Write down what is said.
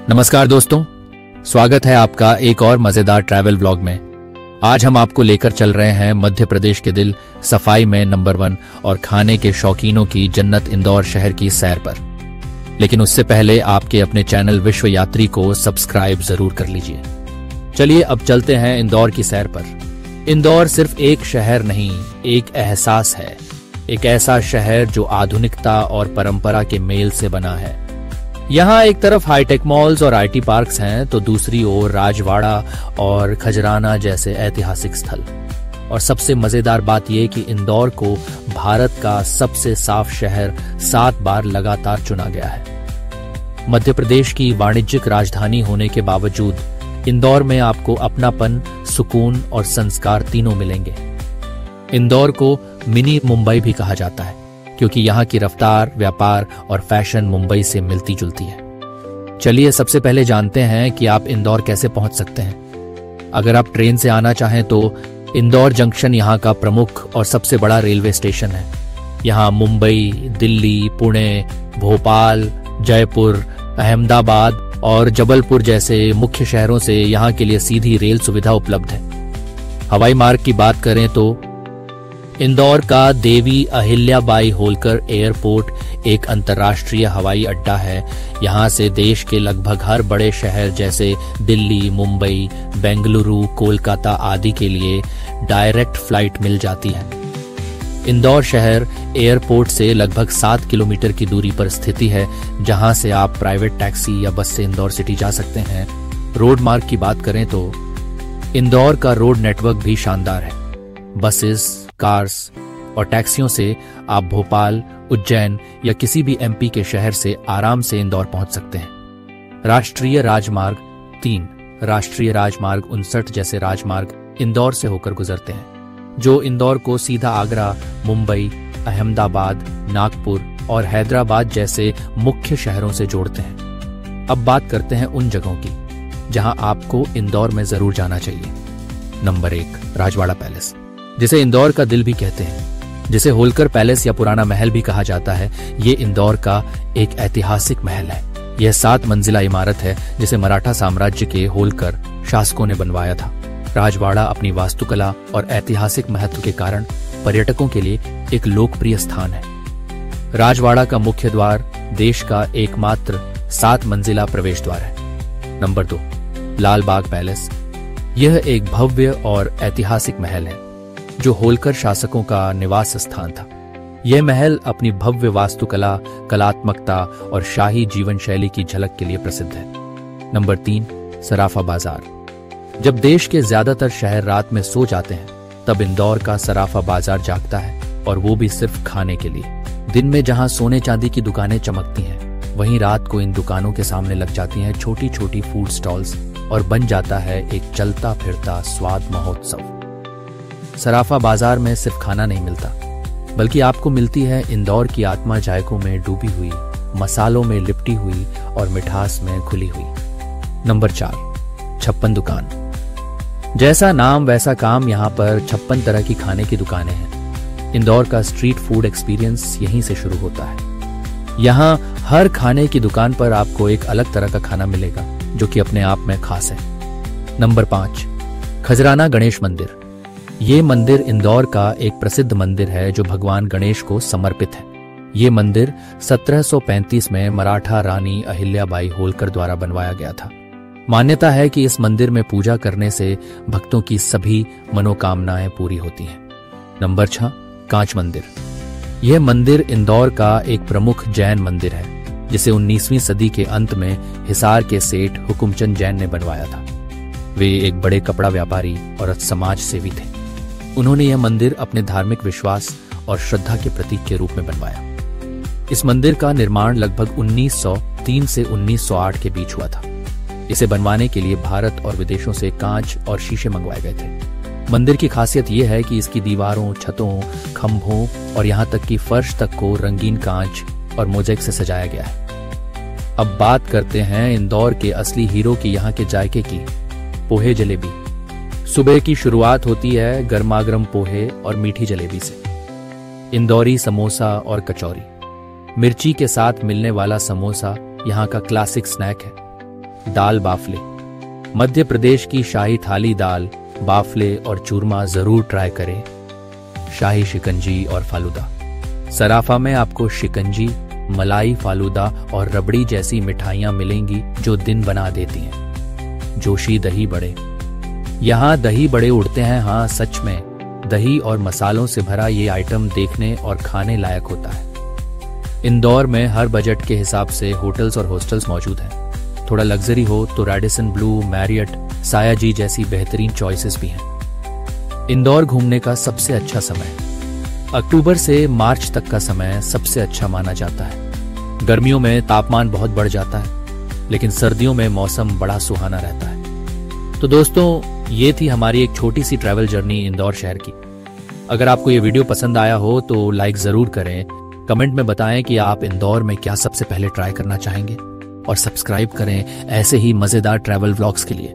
नमस्कार दोस्तों, स्वागत है आपका एक और मजेदार ट्रैवल व्लॉग में। आज हम आपको लेकर चल रहे हैं मध्य प्रदेश के दिल, सफाई में नंबर 1 और खाने के शौकीनों की जन्नत इंदौर शहर की सैर पर। लेकिन उससे पहले आपके अपने चैनल विश्व यात्री को सब्सक्राइब जरूर कर लीजिए। चलिए अब चलते हैं इंदौर की सैर पर। इंदौर सिर्फ एक शहर नहीं, एक एहसास है। एक ऐसा शहर जो आधुनिकता और परंपरा के मेल से बना है। यहाँ एक तरफ हाईटेक मॉल्स और आईटी पार्क्स हैं, तो दूसरी ओर राजवाड़ा और खजराना जैसे ऐतिहासिक स्थल। और सबसे मजेदार बात यह कि इंदौर को भारत का सबसे साफ शहर 7 बार लगातार चुना गया है। मध्य प्रदेश की वाणिज्यिक राजधानी होने के बावजूद इंदौर में आपको अपनापन, सुकून और संस्कार तीनों मिलेंगे। इंदौर को मिनी मुंबई भी कहा जाता है, क्योंकि यहाँ की रफ्तार, व्यापार और फैशन मुंबई से मिलती जुलती है। चलिए सबसे पहले जानते हैं कि आप इंदौर कैसे पहुंच सकते हैं। अगर आप ट्रेन से आना चाहें तो इंदौर जंक्शन यहाँ का प्रमुख और सबसे बड़ा रेलवे स्टेशन है। यहाँ मुंबई, दिल्ली, पुणे, भोपाल, जयपुर, अहमदाबाद और जबलपुर जैसे मुख्य शहरों से यहाँ के लिए सीधी रेल सुविधा उपलब्ध है। हवाई मार्ग की बात करें तो इंदौर का देवी अहिल्याबाई होलकर एयरपोर्ट एक अंतर्राष्ट्रीय हवाई अड्डा है। यहाँ से देश के लगभग हर बड़े शहर जैसे दिल्ली, मुंबई, बेंगलुरु, कोलकाता आदि के लिए डायरेक्ट फ्लाइट मिल जाती है। इंदौर शहर एयरपोर्ट से लगभग 7 किलोमीटर की दूरी पर स्थिति है, जहाँ से आप प्राइवेट टैक्सी या बस से इंदौर सिटी जा सकते हैं। रोड मार्ग की बात करें तो इंदौर का रोड नेटवर्क भी शानदार है। बसेस, कार्स और टैक्सियों से आप भोपाल, उज्जैन या किसी भी एमपी के शहर से आराम से इंदौर पहुंच सकते हैं। राष्ट्रीय राजमार्ग 3, राष्ट्रीय राजमार्ग 59 जैसे राजमार्ग इंदौर से होकर गुजरते हैं, जो इंदौर को सीधा आगरा, मुंबई, अहमदाबाद, नागपुर और हैदराबाद जैसे मुख्य शहरों से जोड़ते हैं। अब बात करते हैं उन जगहों की जहां आपको इंदौर में जरूर जाना चाहिए। नंबर 1, राजवाड़ा पैलेस, जिसे इंदौर का दिल भी कहते हैं, जिसे होलकर पैलेस या पुराना महल भी कहा जाता है। ये इंदौर का एक ऐतिहासिक महल है। यह 7 मंजिला इमारत है, जिसे मराठा साम्राज्य के होलकर शासकों ने बनवाया था। राजवाड़ा अपनी वास्तुकला और ऐतिहासिक महत्व के कारण पर्यटकों के लिए एक लोकप्रिय स्थान है। राजवाड़ा का मुख्य द्वार देश का एकमात्र 7 मंजिला प्रवेश द्वार है। नंबर 2, लाल बाग पैलेस। यह एक भव्य और ऐतिहासिक महल है, जो होलकर शासकों का निवास स्थान था। यह महल अपनी भव्य वास्तुकला, कलात्मकता और शाही जीवन शैली की झलक के लिए प्रसिद्ध है। नंबर 3, सराफा बाजार। जब देश के ज्यादातर शहर रात में सो जाते हैं, तब इंदौर का सराफा बाजार जागता है, और वो भी सिर्फ खाने के लिए। दिन में जहां सोने चांदी की दुकानें चमकती हैं, वहीं रात को इन दुकानों के सामने लग जाती हैं छोटी छोटी फूड स्टॉल्स, और बन जाता है एक चलता फिरता स्वाद महोत्सव। सराफा बाजार में सिर्फ खाना नहीं मिलता, बल्कि आपको मिलती है इंदौर की आत्मा, जायकों में डूबी हुई, मसालों में लिपटी हुई और मिठास में घुली हुई। नंबर 4, 56 दुकान। जैसा नाम वैसा काम, यहाँ पर 56 तरह की खाने की दुकानें हैं। इंदौर का स्ट्रीट फूड एक्सपीरियंस यहीं से शुरू होता है। यहाँ हर खाने की दुकान पर आपको एक अलग तरह का खाना मिलेगा, जो कि अपने आप में खास है। नंबर 5, खजराना गणेश मंदिर। ये मंदिर इंदौर का एक प्रसिद्ध मंदिर है, जो भगवान गणेश को समर्पित है। ये मंदिर 1735 में मराठा रानी अहिल्याबाई होलकर द्वारा बनवाया गया था। मान्यता है कि इस मंदिर में पूजा करने से भक्तों की सभी मनोकामनाएं पूरी होती हैं। नंबर 6, कांच मंदिर। यह मंदिर इंदौर का एक प्रमुख जैन मंदिर है, जिसे 19वीं सदी के अंत में हिसार के सेठ हुकुमचंद जैन ने बनवाया था। वे एक बड़े कपड़ा व्यापारी और समाज सेवी थे। उन्होंने यह मंदिर अपने धार्मिक विश्वास और श्रद्धा के प्रतीक के रूप में बनवाया। इस मंदिर का निर्माण लगभग 1903 से 1908 के बीच हुआ था। इसे बनवाने के लिए भारत और विदेशों से कांच और शीशे मंगवाए गए थे। मंदिर की खासियत यह है कि इसकी दीवारों, छतों, खंभों और यहाँ तक कि फर्श तक को रंगीन कांच और मोज़ेक से सजाया गया है। अब बात करते हैं इंदौर के असली हीरो की, यहाँ के जायके की, पोहे जलेबी। सुबह की शुरुआत होती है गर्मागर्म पोहे और मीठी जलेबी से। इंदौरी समोसा और कचौरी, मिर्ची के साथ मिलने वाला समोसा यहाँ का क्लासिक स्नैक है। दाल बाफले। मध्य प्रदेश की शाही थाली दाल बाफले और चूरमा जरूर ट्राई करें। शाही शिकंजी और फालूदा। सराफा में आपको शिकंजी, मलाई, फालूदा और रबड़ी जैसी मिठाइयां मिलेंगी जो दिन बना देती हैं। जोशी दही बड़े। यहाँ दही बड़े उड़ते हैं, हाँ सच में। दही और मसालों से भरा ये आइटम देखने और खाने लायक होता है। इंदौर में हर बजट के हिसाब से होटल्स और हॉस्टल्स मौजूद हैं। थोड़ा लग्जरी हो तो रेडिसन ब्लू, मैरियट, सायाजी जैसी बेहतरीन चॉइसेस भी हैं। इंदौर घूमने का सबसे अच्छा समय अक्टूबर से मार्च तक का समय सबसे अच्छा माना जाता है। गर्मियों में तापमान बहुत बढ़ जाता है, लेकिन सर्दियों में मौसम बड़ा सुहाना रहता है। तो दोस्तों, ये थी हमारी एक छोटी सी ट्रैवल जर्नी इंदौर शहर की। अगर आपको ये वीडियो पसंद आया हो तो लाइक जरूर करें, कमेंट में बताएं कि आप इंदौर में क्या सबसे पहले ट्राई करना चाहेंगे और सब्सक्राइब करें ऐसे ही मजेदार ट्रैवल व्लॉग्स के लिए।